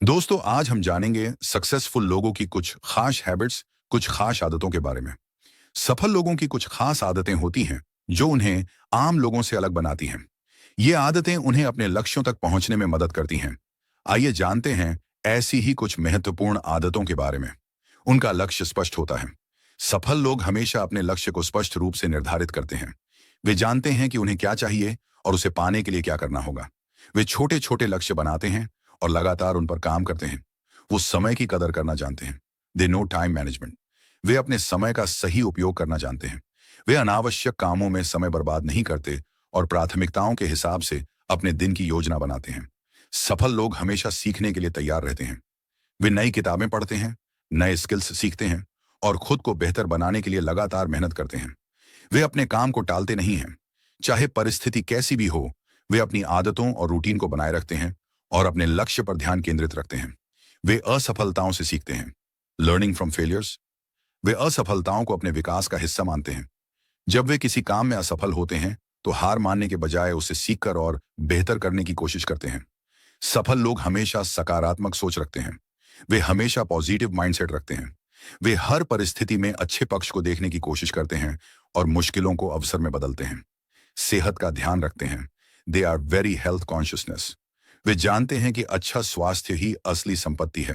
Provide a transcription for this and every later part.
दोस्तों, आज हम जानेंगे सक्सेसफुल लोगों की कुछ खास हैबिट्स, कुछ खास आदतों के बारे में। सफल लोगों की कुछ खास आदतें होती हैं जो उन्हें आम लोगों से अलग बनाती हैं। ये आदतें उन्हें अपने लक्ष्यों तक पहुंचने में मदद करती हैं। आइए जानते हैं ऐसी ही कुछ महत्वपूर्ण आदतों के बारे में। उनका लक्ष्य स्पष्ट होता है। सफल लोग हमेशा अपने लक्ष्य को स्पष्ट रूप से निर्धारित करते हैं। वे जानते हैं कि उन्हें क्या चाहिए और उसे पाने के लिए क्या करना होगा। वे छोटे छोटे लक्ष्य बनाते हैं और लगातार उन पर काम करते हैं। वो समय की कदर करना जानते हैं। They know time management. वे अपने समय का सही उपयोग करना जानते हैं। वे अनावश्यक कामों में समय बर्बाद नहीं करते और प्राथमिकताओं के हिसाब से अपने दिन की योजना बनाते हैं। सफल लोग हमेशा सीखने के लिए तैयार रहते हैं। वे नई किताबें पढ़ते हैं, नए स्किल्स सीखते हैं और खुद को बेहतर बनाने के लिए लगातार मेहनत करते हैं। वे अपने काम को टालते नहीं हैं। चाहे परिस्थिति कैसी भी हो, वे अपनी आदतों और रूटीन को बनाए रखते हैं और अपने लक्ष्य पर ध्यान केंद्रित रखते हैं। वे असफलताओं से सीखते हैं, लर्निंग फ्रॉम फेलियर्स। वे असफलताओं को अपने विकास का हिस्सा मानते हैं। जब वे किसी काम में असफल होते हैं तो हार मानने के बजाय उसे सीखकर और बेहतर करने की कोशिश करते हैं। सफल लोग हमेशा सकारात्मक सोच रखते हैं। वे हमेशा पॉजिटिव माइंडसेट रखते हैं। वे हर परिस्थिति में अच्छे पक्ष को देखने की कोशिश करते हैं और मुश्किलों को अवसर में बदलते हैं। सेहत का ध्यान रखते हैं। They are very health consciousness. वे जानते हैं कि अच्छा स्वास्थ्य ही असली संपत्ति है।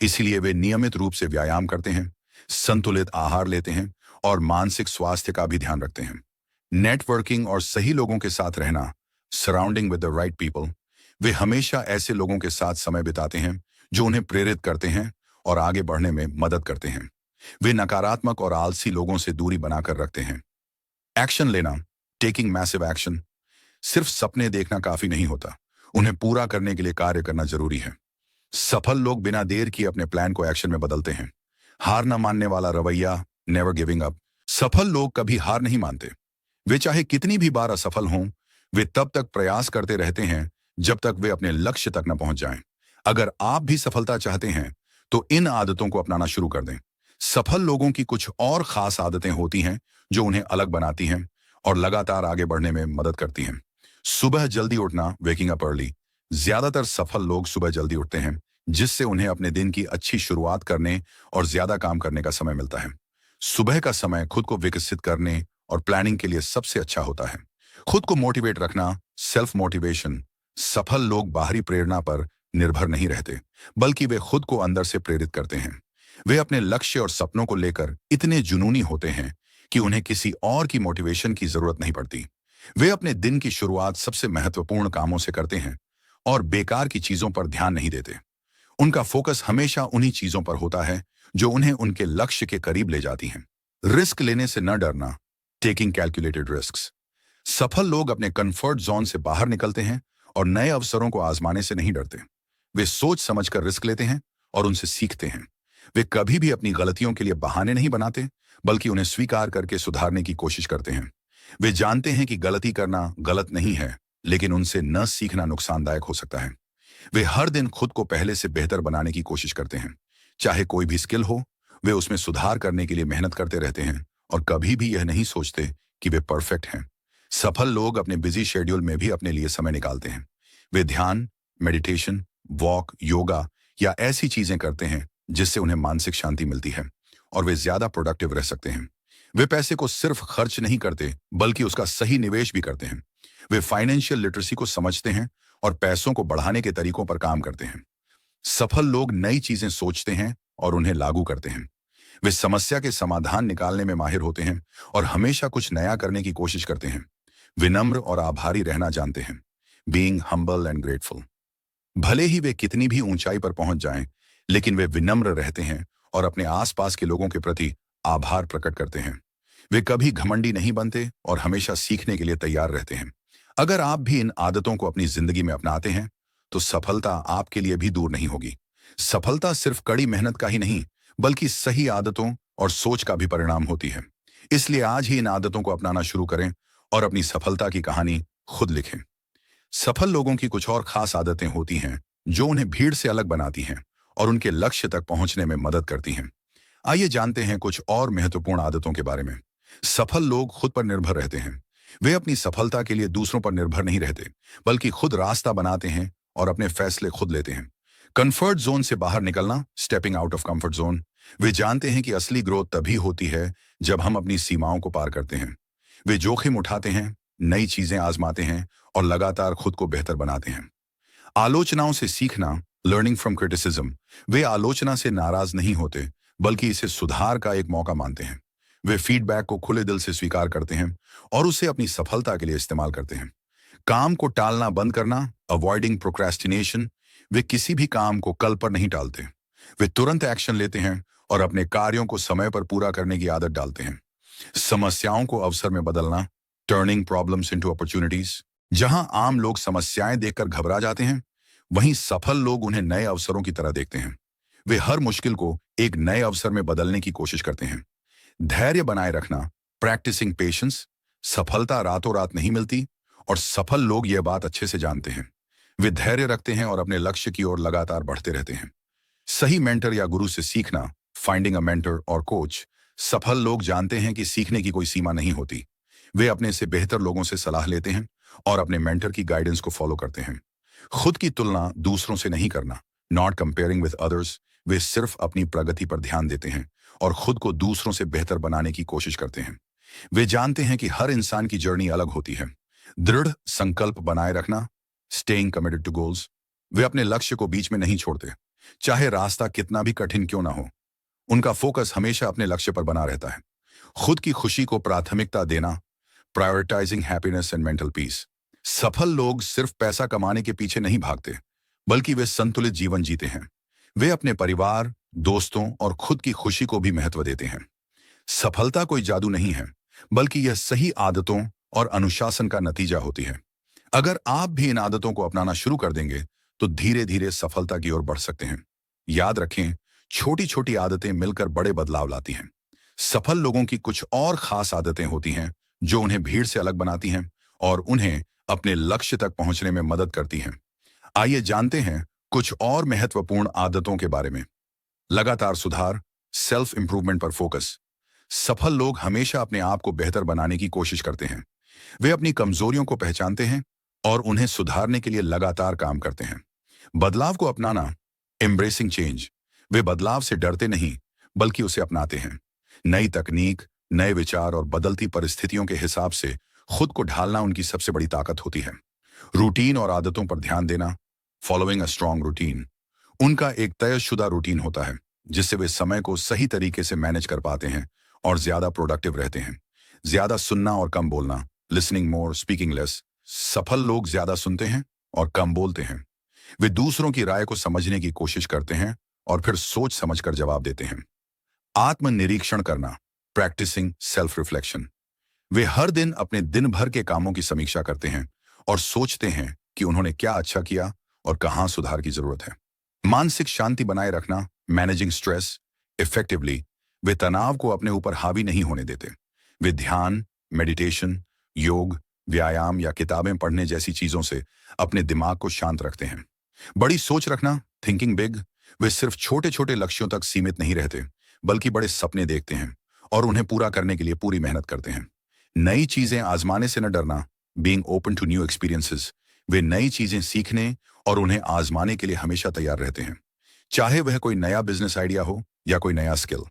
इसीलिए वे नियमित रूप से व्यायाम करते हैं, संतुलित आहार लेते हैं और मानसिक स्वास्थ्य का भी ध्यान रखते हैं। नेटवर्किंग और सही लोगों के साथ रहना, surrounding with the right people. वे हमेशा ऐसे लोगों के साथ समय बिताते हैं जो उन्हें प्रेरित करते हैं और आगे बढ़ने में मदद करते हैं। वे नकारात्मक और आलसी लोगों से दूरी बनाकर रखते हैं। एक्शन लेना, टेकिंग मैसिव एक्शन। सिर्फ सपने देखना काफी नहीं होता, उन्हें पूरा करने के लिए कार्य करना जरूरी है। सफल लोग बिना देर किए अपने प्लान को एक्शन में बदलते हैं। हार न मानने वाला रवैया, नेवर गिविंग अप। सफल लोग कभी हार नहीं मानते। वे चाहे कितनी भी बार असफल हों, वे तब तक प्रयास करते रहते हैं जब तक वे अपने लक्ष्य तक न पहुंच जाएं। अगर आप भी सफलता चाहते हैं तो इन आदतों को अपनाना शुरू कर दें। सफल लोगों की कुछ और खास आदतें होती हैं जो उन्हें अलग बनाती हैं और लगातार आगे बढ़ने में मदद करती हैं। सुबह जल्दी उठना, वेकिंग अप अर्ली। ज्यादातर सफल लोग सुबह जल्दी उठते हैं, जिससे उन्हें अपने दिन की अच्छी शुरुआत करने और ज्यादा काम करने का समय मिलता है। सुबह का समय खुद को विकसित करने और प्लानिंग के लिए सबसे अच्छा होता है। खुद को मोटिवेट रखना, सेल्फ मोटिवेशन। सफल लोग बाहरी प्रेरणा पर निर्भर नहीं रहते, बल्कि वे खुद को अंदर से प्रेरित करते हैं। वे अपने लक्ष्य और सपनों को लेकर इतने जुनूनी होते हैं कि उन्हें किसी और की मोटिवेशन की जरूरत नहीं पड़ती। वे अपने दिन की शुरुआत सबसे महत्वपूर्ण कामों से करते हैं और बेकार की चीजों पर ध्यान नहीं देते। उनका फोकस हमेशा उन्हीं चीजों पर होता है जो उन्हें उनके लक्ष्य के करीब ले जाती हैं। रिस्क लेने से न डरना, टेकिंग कैलकुलेटेड रिस्क्स। सफल लोग अपने कंफर्ट जोन से बाहर निकलते हैं और नए अवसरों को आजमाने से नहीं डरते। वे सोच समझकर रिस्क लेते हैं और उनसे सीखते हैं। वे कभी भी अपनी गलतियों के लिए बहाने नहीं बनाते, बल्कि उन्हें स्वीकार करके सुधारने की कोशिश करते हैं। वे जानते हैं कि गलती करना गलत नहीं है, लेकिन उनसे न सीखना नुकसानदायक हो सकता है। वे हर दिन खुद को पहले से बेहतर बनाने की कोशिश करते हैं। चाहे कोई भी स्किल हो, वे उसमें सुधार करने के लिए मेहनत करते रहते हैं और कभी भी यह नहीं सोचते कि वे परफेक्ट हैं। सफल लोग अपने बिजी शेड्यूल में भी अपने लिए समय निकालते हैं। वे ध्यान, मेडिटेशन, वॉक, योगा या ऐसी चीजें करते हैं जिससे उन्हें मानसिक शांति मिलती है और वे ज्यादा प्रोडक्टिव रह सकते हैं। वे पैसे को सिर्फ खर्च नहीं करते, बल्कि उसका सही निवेश भी करते हैं। वे फाइनेंशियल लिटरेसी को समझते हैं और पैसों को बढ़ाने के तरीकों पर काम करते हैं। सफल लोग नई चीजें सोचते हैं और उन्हें लागू करते हैं। वे समस्या के समाधान निकालने में माहिर होते हैं और हमेशा कुछ नया करने की कोशिश करते हैं। विनम्र और आभारी रहना जानते हैं, बीइंग हम्बल एंड ग्रेटफुल। भले ही वे कितनी भी ऊंचाई पर पहुंच जाएं, लेकिन वे विनम्र रहते हैं और अपने आसपास के लोगों के प्रति आभार प्रकट करते हैं। वे कभी घमंडी नहीं बनते और हमेशा सीखने के लिए तैयार रहते हैं। अगर आप भी इन आदतों को अपनी जिंदगी में अपनाते हैं तो सफलता आपके लिए भी दूर नहीं होगी। सफलता सिर्फ कड़ी मेहनत का ही नहीं, बल्कि सही आदतों और सोच का भी परिणाम होती है। इसलिए आज ही इन आदतों को अपनाना शुरू करें और अपनी सफलता की कहानी खुद लिखें। सफल लोगों की कुछ और खास आदतें होती हैं जो उन्हें भीड़ से अलग बनाती हैं और उनके लक्ष्य तक पहुंचने में मदद करती हैं। आइए जानते हैं कुछ और महत्वपूर्ण आदतों के बारे में। सफल लोग खुद पर निर्भर रहते हैं। वे अपनी सफलता के लिए दूसरों पर निर्भर नहीं रहते, बल्कि खुद रास्ता बनाते हैं और अपने फैसले खुद लेते हैं। कंफर्ट जोन से बाहर निकलना, stepping out of comfort zone. वे जानते हैं कि असली ग्रोथ तभी होती है जब हम अपनी सीमाओं को पार करते हैं। वे जोखिम उठाते हैं, नई चीजें आजमाते हैं और लगातार खुद को बेहतर बनाते हैं। आलोचनाओं से सीखना, लर्निंग फ्रॉम क्रिटिसिज्म। वे आलोचना से नाराज नहीं होते, बल्कि इसे सुधार का एक मौका मानते हैं। वे फीडबैक को खुले दिल से स्वीकार करते हैं और उसे अपनी सफलता के लिए इस्तेमाल करते हैं। काम को टालना बंद करना, अवॉइडिंग प्रोक्रेस्टिनेशन। वे किसी भी काम को कल पर नहीं टालते। वे तुरंत एक्शन लेते हैं और अपने कार्यों को समय पर पूरा करने की आदत डालते हैं। समस्याओं को अवसर में बदलना, टर्निंग प्रॉब्लम्स इनटू अपॉर्चुनिटीज। जहां आम लोग समस्याएं देखकर घबरा जाते हैं, वहीं सफल लोग उन्हें नए अवसरों की तरह देखते हैं। वे हर मुश्किल को एक नए अवसर में बदलने की कोशिश करते हैं। धैर्य बनाए रखना, प्रैक्टिसिंग पेशेंस। सफलता रातों रात नहीं मिलती और सफल लोग यह बात अच्छे से जानते हैं। वे धैर्य रखते हैं और अपने लक्ष्य की ओर लगातार बढ़ते रहते हैं। सही मेंटर या गुरु से सीखना, फाइंडिंग अ मेंटर और कोच। सफल लोग जानते हैं कि सीखने की कोई सीमा नहीं होती। वे अपने से बेहतर लोगों से सलाह लेते हैं और अपने मेंटर की गाइडेंस को फॉलो करते हैं। खुद की तुलना दूसरों से नहीं करना, नॉट कंपेयरिंग विद अदर्स। वे सिर्फ अपनी प्रगति पर ध्यान देते हैं और खुद को दूसरों से बेहतर बनाने की कोशिश करते हैं। वे जानते हैं कि हर इंसान की जर्नी अलग होती है। दृढ़ संकल्प बनाए रखना, स्टेइंग कमिटेड टू गोल्स। वे अपने लक्ष्य को बीच में नहीं छोड़ते, चाहे रास्ता कितना भी कठिन क्यों ना हो। उनका फोकस हमेशा अपने लक्ष्य पर बना रहता है। खुद की खुशी को प्राथमिकता देना, prioritising happiness and mental peace. सफल लोग सिर्फ पैसा कमाने के पीछे नहीं भागते, बल्कि वे संतुलित जीवन जीते हैं। वे अपने परिवार, दोस्तों और खुद की खुशी को भी महत्व देते हैं। सफलता कोई जादू नहीं है, बल्कि यह सही आदतों और अनुशासन का नतीजा होती है। अगर आप भी इन आदतों को अपनाना शुरू कर देंगे, तो धीरे धीरे सफलता की ओर बढ़ सकते हैं। याद रखें, छोटी छोटी आदतें मिलकर बड़े बदलाव लाती हैं। सफल लोगों की कुछ और खास आदतें होती हैं जो उन्हें भीड़ से अलग बनाती हैं और उन्हें अपने लक्ष्य तक पहुंचने में मदद करती हैं। आइए जानते हैं कुछ और महत्वपूर्ण आदतों के बारे में। लगातार सुधार, सेल्फ इंप्रूवमेंट पर फोकस। सफल लोग हमेशा अपने आप को बेहतर बनाने की कोशिश करते हैं। वे अपनी कमजोरियों को पहचानते हैं और उन्हें सुधारने के लिए लगातार काम करते हैं। बदलाव को अपनाना, एम्ब्रेसिंग चेंज। वे बदलाव से डरते नहीं, बल्कि उसे अपनाते हैं। नई तकनीक, नए विचार और बदलती परिस्थितियों के हिसाब से खुद को ढालना उनकी सबसे बड़ी ताकत होती है। रूटीन और आदतों पर ध्यान देना, फॉलोइंग अ स्ट्रॉन्ग रूटीन। उनका एक तयशुदा रूटीन होता है, जिससे वे समय को सही तरीके से मैनेज कर पाते हैं और ज्यादा प्रोडक्टिव रहते हैं। ज्यादा सुनना और कम बोलना, लिसनिंग मोर स्पीकिंग लेस। सफल लोग ज्यादा सुनते हैं और कम बोलते हैं। वे दूसरों की राय को समझने की कोशिश करते हैं और फिर सोच समझकर जवाब देते हैं। आत्मनिरीक्षण करना, प्रैक्टिसिंग सेल्फ रिफ्लेक्शन। वे हर दिन अपने दिन भर के कामों की समीक्षा करते हैं और सोचते हैं कि उन्होंने क्या अच्छा किया और कहां सुधार की जरूरत है। मानसिक शांति बनाए रखना, मैनेजिंग स्ट्रेस इफेक्टिवली। वे तनाव को अपने ऊपर हावी नहीं होने देते। वे ध्यान, मेडिटेशन, योग, व्यायाम या किताबें पढ़ने जैसी चीजों से अपने दिमाग को शांत रखते हैं। बड़ी सोच रखना, थिंकिंग बिग। वे सिर्फ छोटे छोटे लक्ष्यों तक सीमित नहीं रहते, बल्कि बड़े सपने देखते हैं और उन्हें पूरा करने के लिए पूरी मेहनत करते हैं। नई चीजें आजमाने से न डरना, being open to new experiences. वे नई चीजें सीखने और उन्हें आजमाने के लिए हमेशा तैयार रहते हैं, चाहे वह कोई नया बिजनेस आइडिया हो या कोई नया स्किल।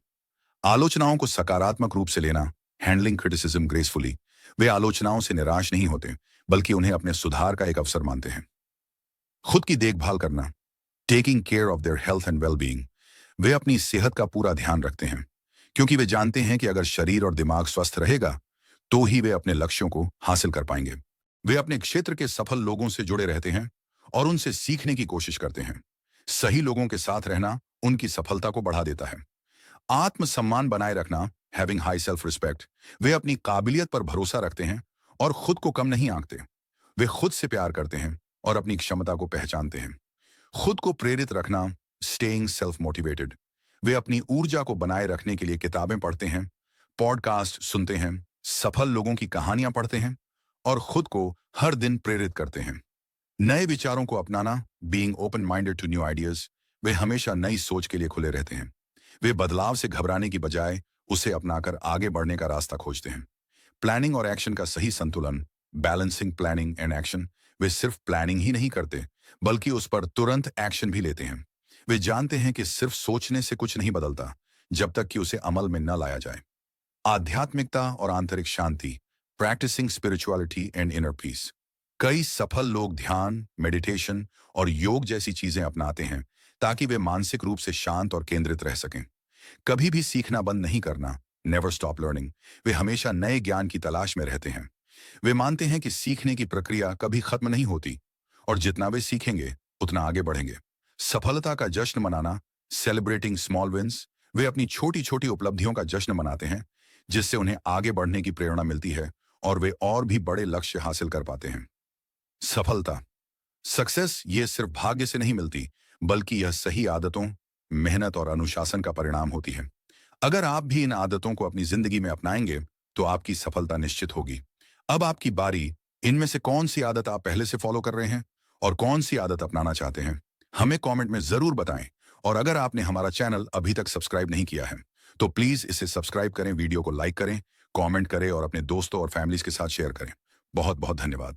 आलोचनाओं को सकारात्मक रूप से लेना, हैंडलिंग क्रिटिसिज्म ग्रेसफुली। वे आलोचनाओं से निराश नहीं होते, बल्कि उन्हें अपने सुधार का एक अवसर मानते हैं। खुद की देखभाल करना, taking care of their health and wellbeing. वे अपनी सेहत का पूरा ध्यान रखते हैं, क्योंकि वे जानते हैं कि अगर शरीर और दिमाग स्वस्थ रहेगा, तो ही वे अपने लक्ष्यों को हासिल कर पाएंगे। वे अपने क्षेत्र के सफल लोगों से जुड़े रहते हैं और उनसे सीखने की कोशिश करते हैं। सही लोगों के साथ रहना उनकी सफलता को बढ़ा देता है। आत्मसम्मान बनाए रखना, हैविंग हाई सेल्फ रिस्पेक्ट। वे अपनी काबिलियत पर भरोसा रखते हैं और खुद को कम नहीं आंकते। वे खुद से प्यार करते हैं और अपनी क्षमता को पहचानते हैं। खुद को प्रेरित रखना, स्टेइंग सेल्फ मोटिवेटेड। वे अपनी ऊर्जा को बनाए रखने के लिए किताबें पढ़ते हैं, पॉडकास्ट सुनते हैं, सफल लोगों की कहानियां पढ़ते हैं और खुद को हर दिन प्रेरित करते हैं। नए विचारों को अपनाना, being open minded to new ideas. वे हमेशा नई सोच के लिए खुले रहते हैं। वे बदलाव से घबराने की बजाय उसे अपनाकर आगे बढ़ने का रास्ता खोजते हैं। प्लानिंग और एक्शन का सही संतुलन, बैलेंसिंग प्लानिंग एंड एक्शन। वे सिर्फ प्लानिंग ही नहीं करते, बल्कि उस पर तुरंत एक्शन भी लेते हैं। वे जानते हैं कि सिर्फ सोचने से कुछ नहीं बदलता जब तक कि उसे अमल में न लाया जाए। आध्यात्मिकता और आंतरिक शांति, practising spirituality and inner peace. कई सफल लोग ध्यान, मेडिटेशन और योग जैसी चीजें अपनाते हैं ताकि वे मानसिक रूप से शांत और केंद्रित रह सकें। कभी भी सीखना बंद नहीं करना, नेवर स्टॉप लर्निंग। वे हमेशा नए ज्ञान की तलाश में रहते हैं। वे मानते हैं कि सीखने की प्रक्रिया कभी खत्म नहीं होती और जितना वे सीखेंगे उतना आगे बढ़ेंगे। सफलता का जश्न मनाना, सेलिब्रेटिंग स्मॉल विंस। वे अपनी छोटी छोटी उपलब्धियों का जश्न मनाते हैं जिससे उन्हें आगे बढ़ने की प्रेरणा मिलती है और वे और भी बड़े लक्ष्य हासिल कर पाते हैं। सफलता, सक्सेस ये सिर्फ भाग्य से नहीं मिलती, बल्कि यह सही आदतों, मेहनत और अनुशासन का परिणाम होती है। अगर आप भी इन आदतों को अपनी जिंदगी में अपनाएंगे तो आपकी सफलता निश्चित होगी। अब आपकी बारी। इनमें से कौन सी आदत आप पहले से फॉलो कर रहे हैं और कौन सी आदत अपनाना चाहते हैं, हमें कमेंट में जरूर बताएं। और अगर आपने हमारा चैनल अभी तक सब्सक्राइब नहीं किया है तो प्लीज इसे सब्सक्राइब करें, वीडियो को लाइक करें, कमेंट करें और अपने दोस्तों और फैमिलीज के साथ शेयर करें। बहुत बहुत धन्यवाद।